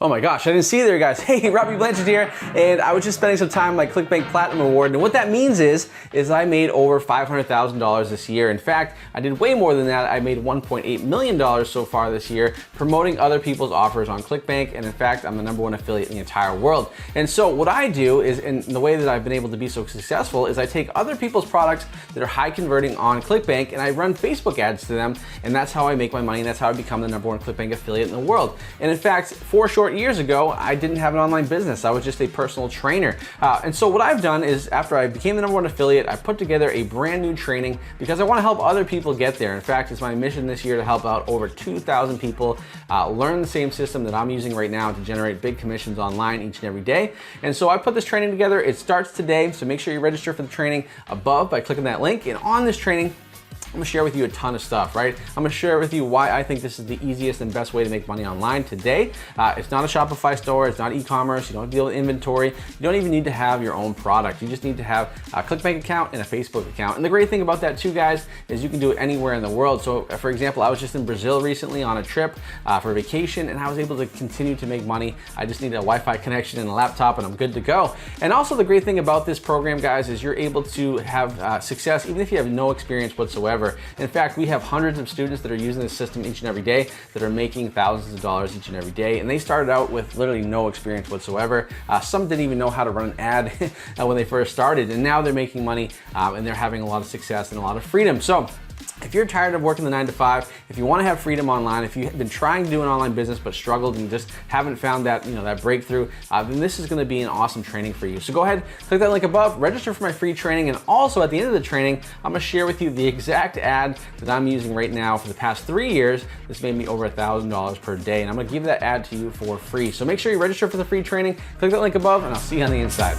Oh my gosh, I didn't see you there, guys. Hey, Robby Blanchard here, and I was just spending some time on my Clickbank Platinum Award, and what that means is I made over $500,000 this year. In fact, I did way more than that. I made $1.8 million so far this year promoting other people's offers on Clickbank, and in fact, I'm the #1 affiliate in the entire world. And so what I do is, in the way that I've been able to be so successful, is I take other people's products that are high converting on Clickbank, and I run Facebook ads to them, and that's how I make my money, and that's how I become the #1 Clickbank affiliate in the world. And in fact, 4 short years ago, I didn't have an online business. I was just a personal trainer. And so what I've done is, after I became the #1 affiliate, I put together a brand new training because I want to help other people get there. In fact, it's my mission this year to help out over 2,000 people learn the same system that I'm using right now to generate big commissions online each and every day. And so I put this training together. It starts today, so make sure you register for the training above by clicking that link. And on this training, I'm gonna share with you a ton of stuff, right? I'm gonna share with you why I think this is the easiest and best way to make money online today. It's not a Shopify store, it's not e-commerce, you don't deal with inventory, you don't even need to have your own product. You just need to have a Clickbank account and a Facebook account. And the great thing about that too, guys, is you can do it anywhere in the world. So for example, I was just in Brazil recently on a trip for vacation, and I was able to continue to make money. I just need a Wi-Fi connection and a laptop, and I'm good to go. And also the great thing about this program, guys, is you're able to have success even if you have no experience whatsoever. In fact, we have hundreds of students that are using this system each and every day that are making thousands of dollars each and every day, and they started out with literally no experience whatsoever. Some didn't even know how to run an ad when they first started, and now they're making money and they're having a lot of success and a lot of freedom. So if you're tired of working the 9 to 5, if you want to have freedom online, if you've been trying to do an online business but struggled and just haven't found that, that breakthrough, then this is going to be an awesome training for you. So go ahead, click that link above, register for my free training, and also at the end of the training, I'm going to share with you the exact ad that I'm using right now for the past 3 years. This made me over $1,000 per day, and I'm going to give that ad to you for free. So make sure you register for the free training, click that link above, and I'll see you on the inside.